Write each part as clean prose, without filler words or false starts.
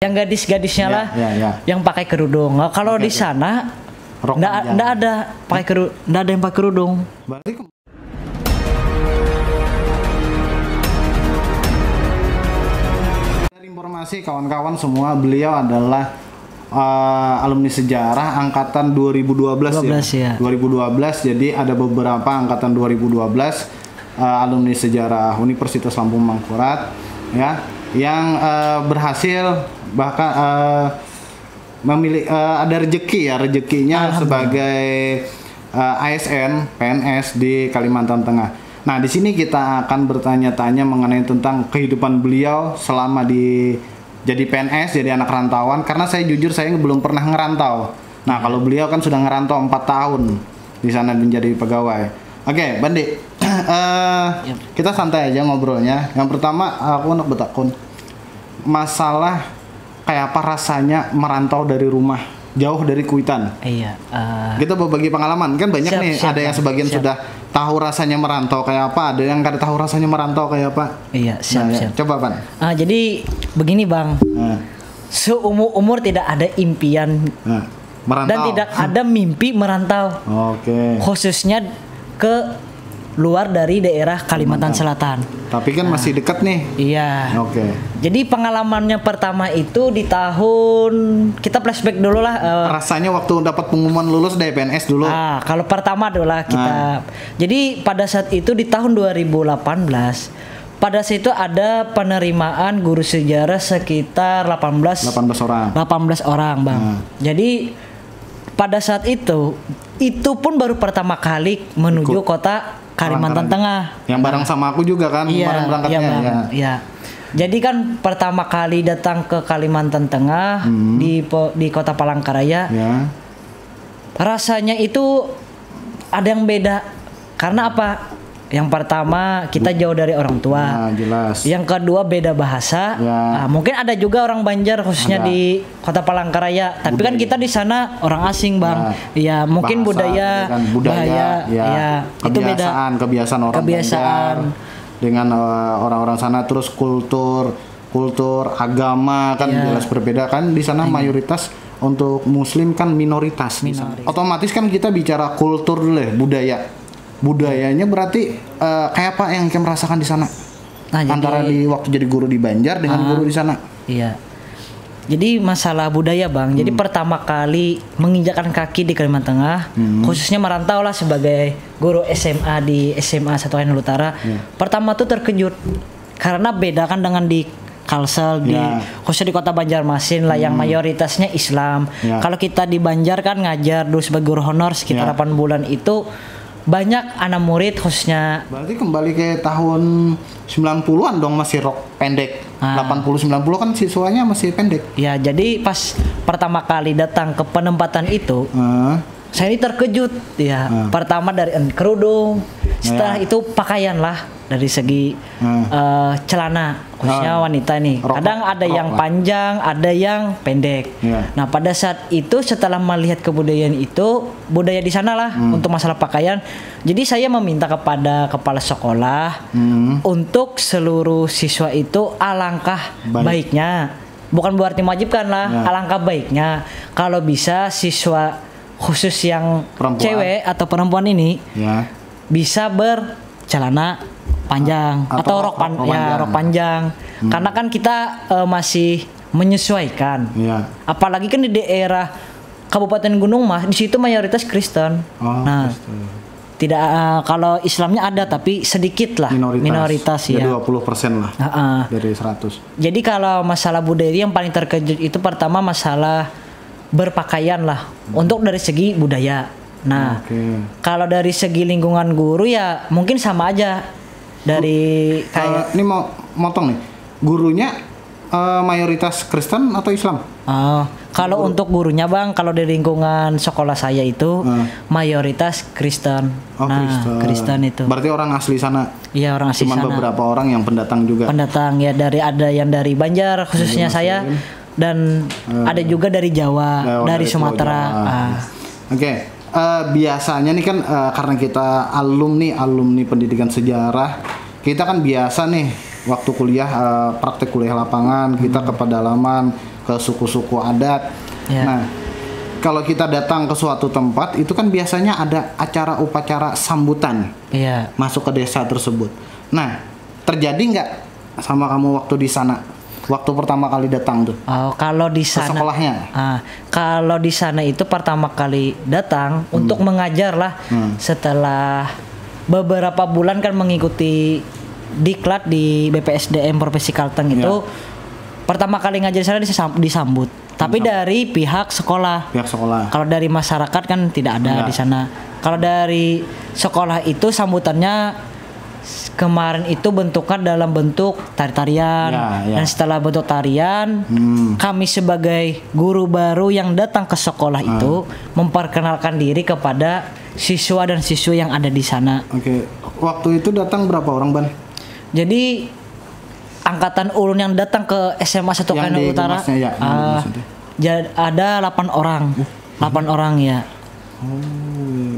yang gadis-gadisnya lah, ya. yang pakai kerudung. Nah, kalau di sana nggak ada nggak ada yang pakai kerudung. Berarti dari informasi kawan-kawan semua, beliau adalah alumni sejarah angkatan 2012 ya. 2012, jadi ada beberapa angkatan 2012 alumni sejarah Universitas Lampung Mangkurat ya, yang berhasil bahkan memilih ada rezekinya sebagai ASN PNS di Kalimantan Tengah. Nah, di sini kita akan bertanya-tanya mengenai tentang kehidupan beliau selama jadi PNS, jadi anak rantauan, karena saya jujur saya belum pernah ngerantau. Nah, kalau beliau kan sudah ngerantau 4 tahun di sana menjadi pegawai. Oke, Bandi, kita santai aja ngobrolnya. Yang pertama aku nak bertakun masalah kayak apa rasanya merantau dari rumah jauh dari Kuitang. Iya. Kita berbagi pengalaman kan banyak nih. Ada yang sebagian sudah tahu rasanya merantau kayak apa, ada yang nggak tahu rasanya merantau kayak apa. Iya, siap. Coba, Pan. Jadi begini, Bang. Seumur-umur tidak ada impian merantau dan tidak ada mimpi merantau. Oke. Khususnya ke luar dari daerah Kalimantan Selatan. Tapi kan masih dekat nih. Iya. Oke. Jadi pengalamannya pertama itu di tahun, kita flashback dulu lah. Rasanya waktu dapat pengumuman lulus dari PNS dulu. Kalau pertama adalah kita. Jadi pada saat itu di tahun 2018, pada saat itu ada penerimaan guru sejarah sekitar 18 orang. 18 orang, Bang. Jadi pada saat itu pun baru pertama kali menuju kota Kalimantan Tengah. Yang bareng sama aku juga kan, kemarin berangkatnya. Iya. Jadi kan pertama kali datang ke Kalimantan Tengah di kota Palangkaraya. Ya. Rasanya itu ada yang beda. Karena apa? Yang pertama kita jauh dari orang tua. Nah, jelas. Yang kedua beda bahasa. Ya. Mungkin ada juga orang Banjar khususnya di kota Palangkaraya. Tapi kan kita di sana orang asing, Bang. Ya, mungkin bahasa, budaya, ya, itu beda. Kebiasaan orang Banjar dengan orang-orang sana, terus kultur agama kan jelas berbeda kan. Di sana mayoritas untuk Muslim kan minoritas. Otomatis kan kita bicara kultur dulu ya, budayanya berarti kayak apa yang kita merasakan di sana? Antara di waktu jadi guru di Banjar dengan guru di sana. Iya. Jadi masalah budaya, Bang. Jadi pertama kali menginjakkan kaki di Kalimantan Tengah, khususnya merantau lah sebagai guru SMA di SMA Satu Ainul Utara. Pertama tuh terkejut karena beda kan dengan di Kalsel khususnya di kota Banjarmasin lah yang mayoritasnya Islam. Kalau kita di Banjar kan ngajar dulu sebagai guru honor sekitar 8 bulan itu banyak anak murid khususnya. Berarti kembali ke tahun 90-an dong, masih rok pendek. 80-90 kan siswanya masih pendek. Ya, jadi pas pertama kali datang ke penempatan itu saya ini terkejut ya. Pertama dari kerudung, setelah itu pakaian lah dari segi celana khususnya wanita nih. Kadang ada yang panjang, ada yang pendek. Nah, pada saat itu setelah melihat kebudayaan itu, budaya di sana lah untuk masalah pakaian. Jadi saya meminta kepada kepala sekolah untuk seluruh siswa itu alangkah baiknya, bukan berarti mewajibkan lah, alangkah baiknya kalau bisa siswa khusus yang cewek atau perempuan ini bisa bercelana panjang atau rok panjang. Karena kan kita masih menyesuaikan. Apalagi kan di daerah Kabupaten Gunung Mas, di situ mayoritas Kristen. Tidak kalau Islamnya ada tapi sedikit lah, minoritas ya. 20% lah dari 100. Jadi kalau masalah budaya yang paling terkejut itu pertama masalah berpakaian lah untuk dari segi budaya. Nah, kalau dari segi lingkungan guru ya mungkin sama aja dari kayak ini mau motong nih. Gurunya mayoritas Kristen atau Islam? Kalau untuk gurunya, Bang, kalau di lingkungan sekolah saya itu mayoritas Kristen. Kristen itu. Berarti orang asli sana. Iya, orang asli sana. Cuman beberapa orang yang pendatang juga. Pendatang ya, ada yang dari Banjar khususnya saya. Dan ada juga dari Jawa, dari Sumatera. Oke. Biasanya nih kan karena kita alumni pendidikan sejarah, kita kan biasa nih waktu kuliah praktek kuliah lapangan, kita ke pedalaman ke suku-suku adat. Nah, kalau kita datang ke suatu tempat itu kan biasanya ada acara upacara sambutan masuk ke desa tersebut. Nah, terjadi nggak sama kamu waktu di sana? Waktu pertama kali datang tuh? Kalau di sana sekolahnya. Kalau di sana itu pertama kali datang untuk mengajar lah. Setelah beberapa bulan kan mengikuti diklat di BPSDM Profesi Kalteng itu, pertama kali ngajar di sana disambut. Tapi dari pihak sekolah. Kalau dari masyarakat kan tidak ada di sana. Kalau dari sekolah itu sambutannya kemarin itu bentuknya dalam bentuk tarian. Dan setelah bentuk tarian, kami sebagai guru baru yang datang ke sekolah itu memperkenalkan diri kepada siswa dan siswi yang ada di sana. Waktu itu datang berapa orang, Ban? Jadi angkatan ulun yang datang ke SMA 1 Kalimantan Utara ada 8 orang. 8 orang ya.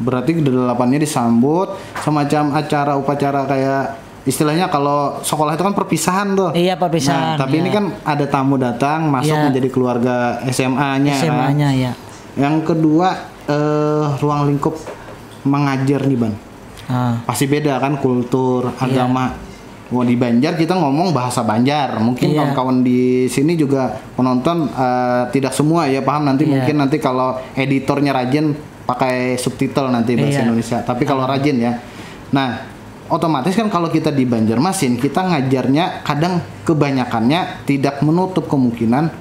Berarti ke-8-nya disambut semacam acara upacara kayak istilahnya kalau sekolah itu kan perpisahan tuh. Iya, perpisahan. Nah, tapi ini kan ada tamu datang masuk menjadi keluarga SMA-nya. SMA-nya ya. Yang kedua ruang lingkup mengajar nih, Ban. Pasti beda kan kultur, agama. Di Banjar kita ngomong bahasa Banjar. Mungkin kawan-kawan di sini juga penonton tidak semua ya paham nanti mungkin nanti kalau editornya rajin pakai subtitle nanti bahasa Indonesia. Tapi kalau rajin ya. Nah, otomatis kan kalau kita di Banjarmasin kita ngajarnya kadang kebanyakannya tidak menutup kemungkinan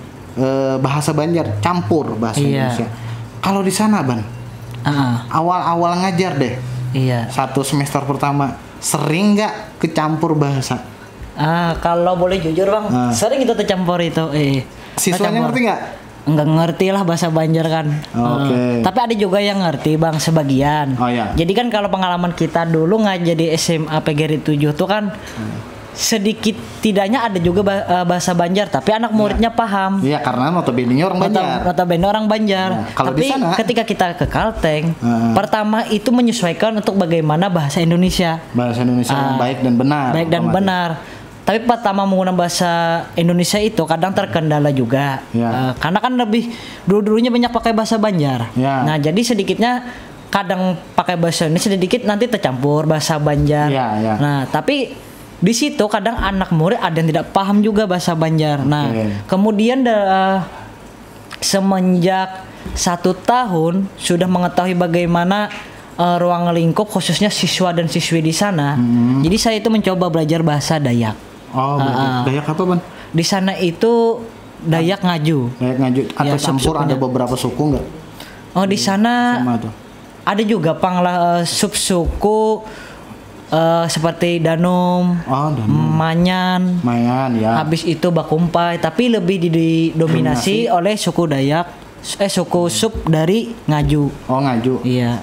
bahasa Banjar campur bahasa Indonesia. Kalau di sana, Ban, awal-awal ngajar deh. Satu semester pertama sering nggak kecampur bahasa? Kalau boleh jujur, Bang, sering itu tercampur itu. Siswanya ngerti nggak? Enggak ngerti lah bahasa Banjar kan. Tapi ada juga yang ngerti, Bang, sebagian. Jadi kan kalau pengalaman kita dulu ngajar di SMA PGRI 7 tuh kan sedikit tidaknya ada juga bahasa Banjar, tapi anak muridnya paham. Iya, karena notabene orang Banjar. Notabene orang Banjar. Tapi ketika kita ke Kalteng, pertama itu menyesuaikan untuk bagaimana bahasa Indonesia. Bahasa Indonesia yang baik dan benar. Baik dan benar. Tapi pertama menggunakan bahasa Indonesia itu kadang terkendala juga. Karena kan dulu-dulunya banyak pakai bahasa Banjar. Nah, jadi sedikitnya kadang pakai bahasa Indonesia sedikit nanti tercampur bahasa Banjar. Nah, tapi di situ kadang anak murid ada yang tidak paham juga bahasa Banjar. Nah, kemudian semenjak 1 tahun sudah mengetahui bagaimana ruang lingkup khususnya siswa dan siswi di sana. Jadi saya itu mencoba belajar bahasa Dayak. Dayak apa, Ban? Di sana itu Dayak Ngaju. Dayak Ngaju atau campur ada beberapa suku enggak? Di sana ada juga sub-suku seperti Danum, Manyan ya. Habis itu Bakumpai, tapi lebih didominasi oleh suku Dayak, suku sub dari Ngaju. Ngaju. Iya.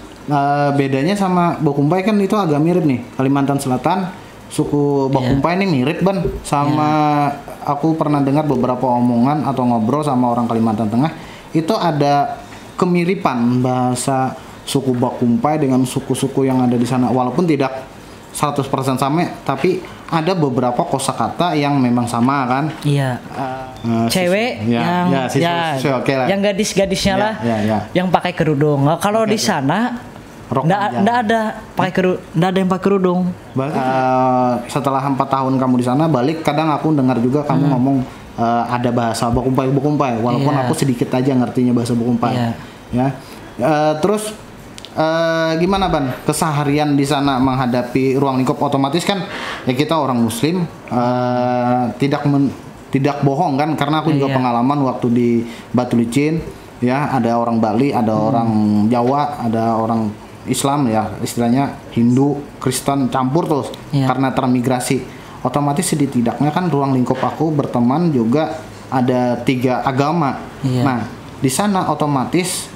Bedanya sama Bakumpai kan itu agak mirip nih. Kalimantan Selatan, suku Bakumpai ini mirip, Ban, sama aku pernah dengar beberapa omongan atau ngobrol sama orang Kalimantan Tengah, itu ada kemiripan bahasa suku Bakumpai dengan suku-suku yang ada di sana, walaupun tidak 100% sama, tapi ada beberapa kosakata yang memang sama kan. Cewek yang gadis-gadisnya lah, yang pakai kerudung. Kalau di sana nggak ada yang pakai kerudung. Setelah 4 tahun kamu di sana balik, kadang aku dengar juga kamu ngomong ada bahasa Bakumpai, walaupun aku sedikit aja ngertinya bahasa Bakumpai. Terus gimana, Ban, keseharian di sana menghadapi ruang lingkup? Otomatis kan ya kita orang Muslim, tidak bohong kan, karena aku juga pengalaman waktu di Batu Licin ya, ada orang Bali, ada orang Jawa, ada orang Islam ya, istilahnya Hindu, Kristen campur terus karena termigrasi. Otomatis setidaknya kan ruang lingkup aku berteman juga ada 3 agama. Nah, di sana otomatis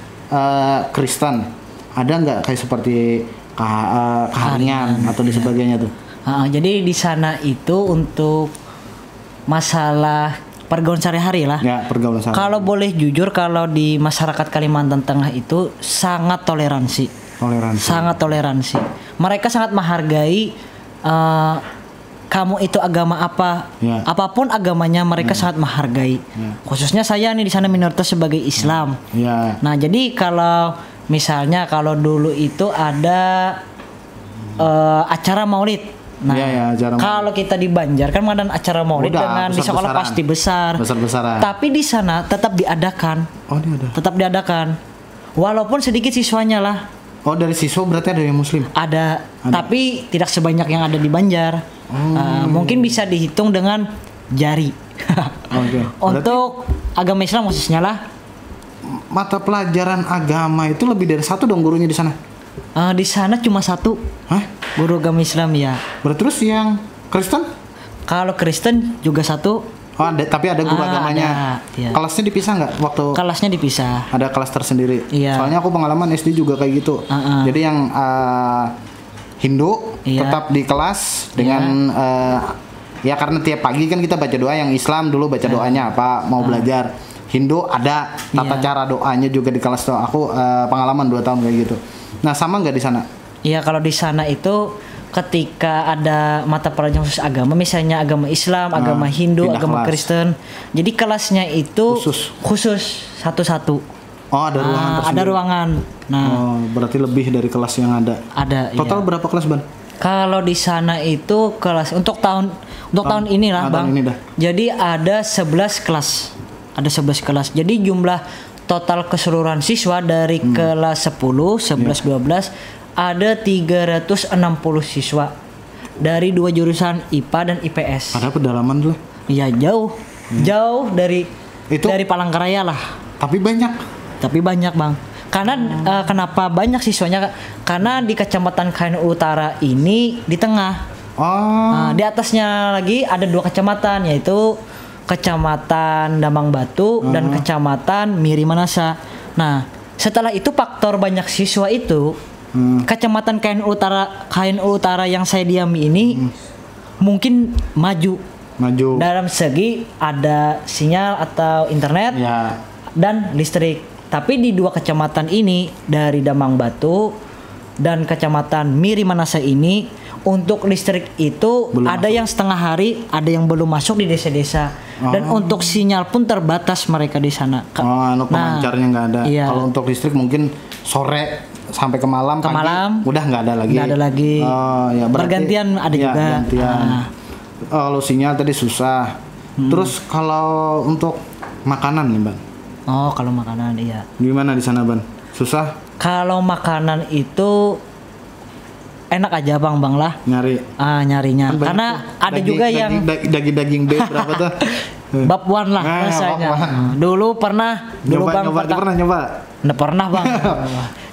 Kristen ada nggak kayak seperti Kaharian atau di sebagainya tuh? Jadi di sana itu untuk masalah pergaulan sehari-hari lah. Pergaulan sehari-hari. Kalau boleh jujur, kalau di masyarakat Kalimantan Tengah itu sangat toleransi. Sangat toleransi. Mereka sangat menghargai kamu itu agama apa, apapun agamanya mereka sangat menghargai. Khususnya saya nih di sana minoritas sebagai Islam. Nah jadi kalau misalnya kalau dulu itu ada acara maulid. Nah, kalau kita di Banjar kan mengadakan acara maulid dengan di sekolah pasti besar-besaran. Tapi di sana tetap diadakan. Tetap diadakan. Walaupun sedikit siswanya lah. Oh, dari siswa berarti ada yang muslim? Ada. Tapi tidak sebanyak yang ada di Banjar. Mungkin bisa dihitung dengan jari. Untuk agama Islam khususnya lah. Mata pelajaran agama itu lebih dari satu dong gurunya di sana? Di sana cuma satu. Guru agama Islam ya. Terus yang Kristen? Kalau Kristen juga satu. Tapi ada guru agamanya. Kelasnya dipisah nggak waktu? Kelasnya dipisah. Ada kelas tersendiri. Soalnya aku pengalaman SD juga kayak gitu. Jadi yang Hindu tetap di kelas dengan ya karena tiap pagi kan kita baca doa. Yang Islam dulu baca doanya apa mau belajar. Hindu ada tata cara doanya juga di kelas doa. Aku pengalaman 2 tahun kayak gitu. Nah sama nggak di sana? Iya kalau di sana itu ketika ada mata pelajaran khusus agama, misalnya agama Islam, agama Hindu, agama Kristen, jadi kelasnya itu khusus satu-satu. Ada ruangan tersendiri. Ada ruangan. Nah, berarti lebih dari kelas yang ada. Ada. Total berapa kelas, Ban? Kalau di sana itu kelas untuk tahun ini lah, Bang. Ini dah. Jadi ada 11 kelas. Ada 11 kelas. Jadi jumlah total keseluruhan siswa dari kelas 10, 11, 12 ada 360 siswa dari 2 jurusan IPA dan IPS. Ada pedalaman dulu? Iya jauh dari Palangkaraya lah. Tapi banyak Bang. Karena kenapa banyak siswanya? Karena di Kecamatan KNU Utara ini di tengah. Di atasnya lagi ada 2 kecamatan yaitu Kecamatan Damang Batu dan Kecamatan Miri Manasa. Nah setelah itu faktor banyak siswa itu Kecamatan KNU Utara yang saya diami ini mungkin maju dalam segi ada sinyal atau internet dan listrik. Tapi di 2 kecamatan ini dari Damang Batu dan Kecamatan Miri Manasa ini untuk listrik itu belum ada masuk. Yang setengah hari, ada yang belum masuk di desa-desa. Dan untuk sinyal pun terbatas mereka di sana. Untuk pemancarnya nggak ada. Kalau untuk listrik mungkin sore sampai ke malam, udah nggak ada lagi. Nggak ada lagi. Bergantian ada juga. Kalau sinyal tadi susah. Terus kalau untuk makanan nih, Bang? Kalau makanan iya. Gimana di sana, Bang? Susah? Kalau makanan itu enak aja Bang lah. Nyarinya. Karena ada juga yang daging B berapa tuh? Bab 1 lah rasanya. Dulu pernah Bang. Nggak pernah Bang.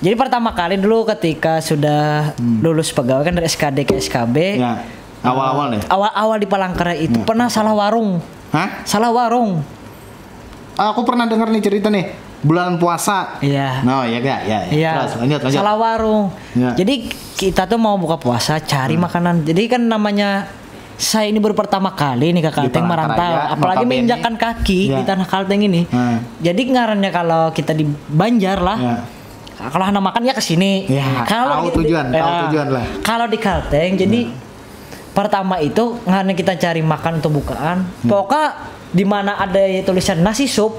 Jadi pertama kali dulu ketika sudah lulus pegawai kan dari SKD ke SKB. Awal-awal deh. Awal-awal di Palangkaraya itu pernah salah warung. Salah warung. Aku pernah dengar nih cerita nih. Bulan puasa. Iya. Terus lanjut. Salah warung. Jadi kita tuh mau buka puasa cari makanan. Jadi kan namanya saya ini baru pertama kali nih ke Kalteng merantau, apalagi menginjakkan kaki di tanah Kalteng ini. Jadi ngarannya kalau kita di Banjar lah. Kalau hendak makan ya ke sini. Kalau tujuan lah. Kalau di Kalteng jadi pertama itu ngarannya kita cari makan untuk bukaan. Pokoknya di mana ada tulisan nasi sup,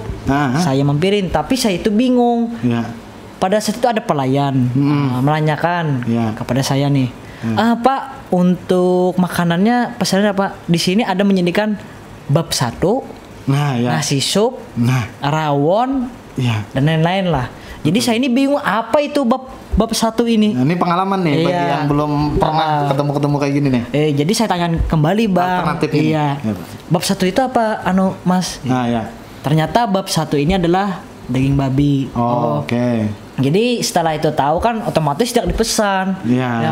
saya mampirin. Tapi saya itu bingung. Pada saat itu ada pelayan menanyakan kepada saya nih, Pak untuk makanannya pesannya apa? Di sini ada menyediakan bab 1, nasi sup, rawon, dan lain-lain lah. Jadi saya ini bingung apa itu bab 1 ini. Ini pengalaman nih bagi yang belum pernah ketemu kayak gini nih. Jadi saya tanya kembali Bang. Alternatif ini. Bab 1 itu apa Mas? Ternyata bab 1 ini adalah daging babi. Oke. Jadi setelah itu tahu kan otomatis tidak dipesan.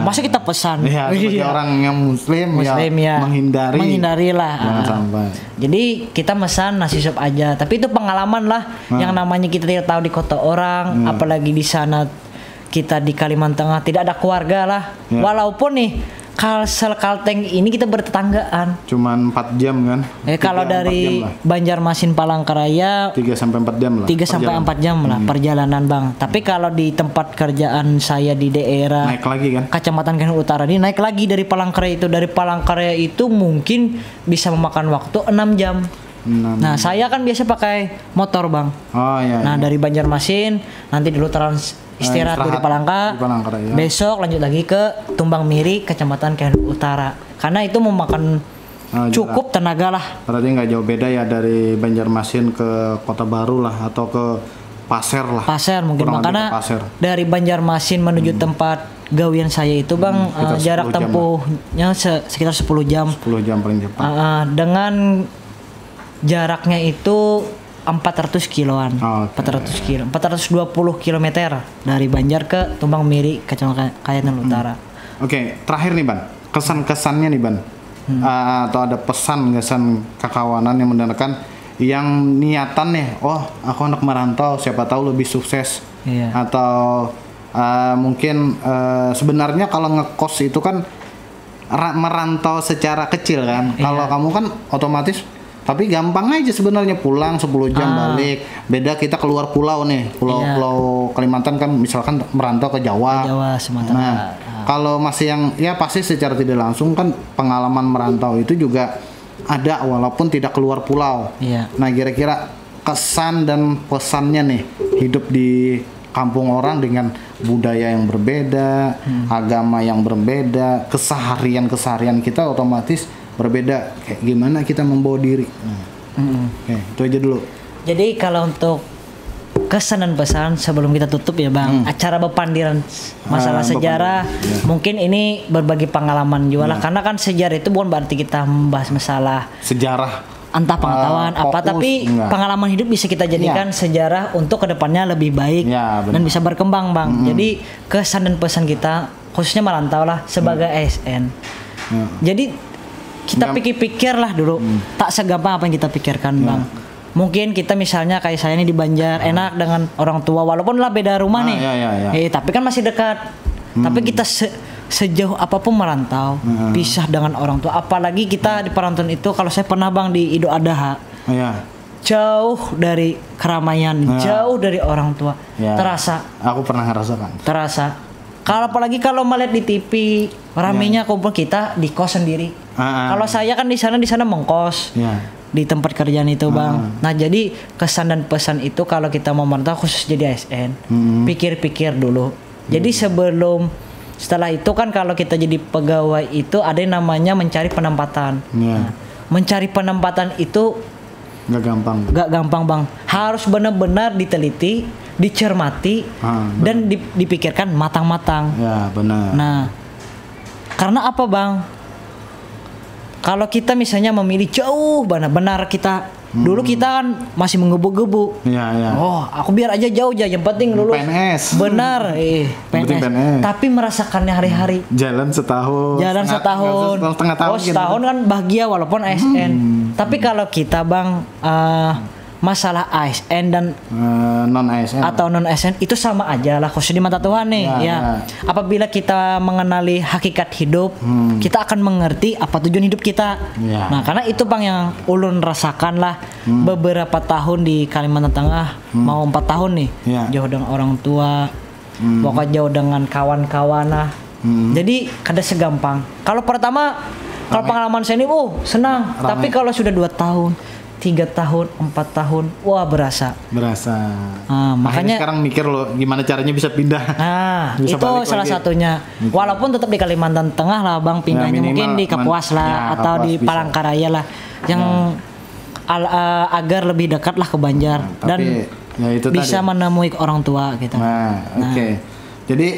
Masa kita pesan? Sebagai orang yang muslim ya menghindari lah. Sampai. Jadi kita pesan nasi sup aja. Tapi itu pengalaman lah yang namanya kita tidak tahu di kota orang, apalagi di sana kita di Kalimantan Tengah tidak ada keluarga lah. Walaupun nih Kalsel Kalteng ini kita bertetanggaan. Cuman 4 jam kan? Kalau 3, 4 jam dari lah. Banjarmasin Palangkaraya 3 sampai 4 jam lah. 3 sampai 4 jam lah perjalanan Bang. Tapi kalau di tempat kerjaan saya di daerah Naik lagi kan? Kecamatan Kenul Utara ini naik lagi dari Palangkaraya itu. Dari Palangkaraya itu mungkin bisa memakan waktu 6 jam. Nah, saya kan biasa pakai motor, Bang. Oh iya. Nah, dari Banjarmasin nanti dulu istirahat dulu di Palangkaraya. Besok lanjut lagi ke Tumbang Miri, Kecamatan Kenul Utara. Karena itu memakan cukup tenaga lah. Berarti nggak jauh beda ya dari Banjarmasin ke Kota Baru lah atau ke Pasir lah. Pasir mungkin makanya dari Banjarmasin menuju tempat gawian saya itu Bang jarak tempuhnya sekitar 10 jam. 10 jam paling cepat. Dengan jaraknya itu 400 kiloan. 400 kilo. 420 kilometer dari Banjar ke Tumbang Miri, Kecamatan Utara. Oke, terakhir nih Ban. Kesan-kesannya nih Ban. Atau ada pesan-kesan kekawanan yang mendengarkan yang niatan nih, oh aku anak merantau, siapa tahu lebih sukses. Atau mungkin sebenarnya kalau ngekos itu kan merantau secara kecil kan. Kalau kamu kan otomatis, tapi gampang aja sebenarnya pulang 10 jam balik. Beda kita keluar pulau nih, pulau Kalimantan kan misalkan merantau ke Jawa, Sumatera. Nah, kalau masih yang ya pasti secara tidak langsung kan pengalaman merantau itu juga ada walaupun tidak keluar pulau. Nah, kira-kira kesan dan pesannya nih hidup di kampung orang dengan budaya yang berbeda, agama yang berbeda, keseharian kita otomatis berbeda. Kayak gimana kita membawa diri. Oke, itu aja dulu. Jadi kalau untuk kesan dan pesan sebelum kita tutup ya Bang, acara bepandiran masalah sejarah, mungkin ini berbagi pengalaman juga lah, karena kan sejarah itu bukan berarti kita membahas masalah sejarah entah pengetahuan tapi pengalaman hidup bisa kita jadikan sejarah untuk kedepannya lebih baik dan bisa berkembang Bang. Jadi kesan dan pesan kita khususnya merantau lah sebagai ASN. Jadi kita pikir-pikir lah dulu, tak segampang apa yang kita pikirkan Bang. Mungkin kita misalnya kayak saya ini di Banjar enak dengan orang tua walaupun lah beda rumah nih. Tapi kan masih dekat. Tapi kita sejauh apapun merantau, pisah dengan orang tua. Apalagi kita di perantauan itu, kalau saya pernah Bang di Idul Adha. Jauh dari keramaian, jauh dari orang tua. Terasa. Aku pernah ngerasakan. Terasa. Apalagi kalau melihat di TV ramainya kumpul kita di kos sendiri. Kalau saya kan di sana mengkos. Di tempat kerjaan itu Bang. Nah, jadi kesan dan pesan itu kalau kita mau merantau khusus jadi ASN, pikir-pikir dulu. Jadi setelah itu kan kalau kita jadi pegawai itu ada yang namanya mencari penempatan. Nah, mencari penempatan itu gak gampang Bang. Harus benar-benar diteliti, dicermati, dan dipikirkan matang-matang. Ya benar. Nah, karena apa Bang? Kalau kita misalnya memilih jauh, benar kita dulu kita kan masih menggebu-gebu. Oh, aku biar aja jauh aja, yang penting lulus. PNS. Benar, PNS. Tapi merasakannya hari-hari. Jalan setahun. Setengah tahun. Setahun kan bahagia walaupun ASN. Tapi kalau kita Bang masalah ASN dan non ASN atau non ASN itu sama aja lah khusus di mata Tuhan nih Apabila kita mengenali hakikat hidup, kita akan mengerti apa tujuan hidup kita. Nah, karena itu Bang yang ulun rasakan lah beberapa tahun di Kalimantan Tengah, mau 4 tahun nih jauh dengan orang tua, pokoknya jauh dengan kawan-kawan lah. Jadi kada segampang. Kalau pertama kalau pengalaman saya ini senang, tapi kalau sudah 2 tahun 3 tahun, 4 tahun, wah berasa. Makanya sekarang mikir loh gimana caranya bisa pindah. Bisa itu salah satunya. Walaupun tetap di Kalimantan Tengah lah Bang, pindahnya mungkin di Kapuas lah atau di Palangkaraya lah, yang agar lebih dekat lah ke Banjar dan itu bisa menemui orang tua gitu. Oke. Jadi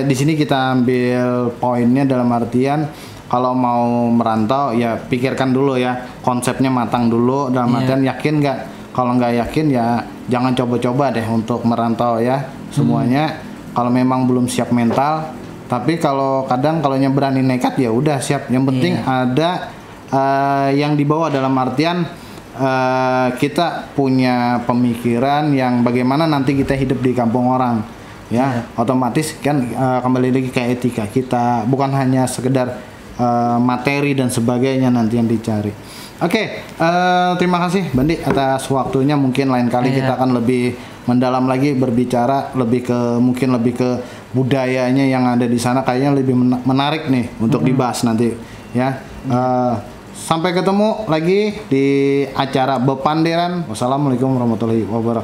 di sini kita ambil poinnya dalam artian kalau mau merantau ya pikirkan dulu ya, konsepnya matang dulu dalam artian yakin nggak. Kalau nggak yakin ya jangan coba-coba deh untuk merantau ya semuanya. Kalau memang belum siap mental, tapi kalau kadang kalau berani nekat ya udah siap. Yang penting ada yang dibawa dalam artian kita punya pemikiran yang bagaimana nanti kita hidup di kampung orang. ya otomatis kan kembali lagi ke etika kita, bukan hanya sekedar materi dan sebagainya nanti yang dicari. Oke, terima kasih Bandi atas waktunya. Mungkin lain kali kita akan lebih mendalam lagi berbicara mungkin lebih ke budayanya yang ada di sana, kayaknya lebih menarik nih untuk dibahas nanti ya. Sampai ketemu lagi di acara Bepanderan. Wassalamualaikum warahmatullahi wabarakatuh.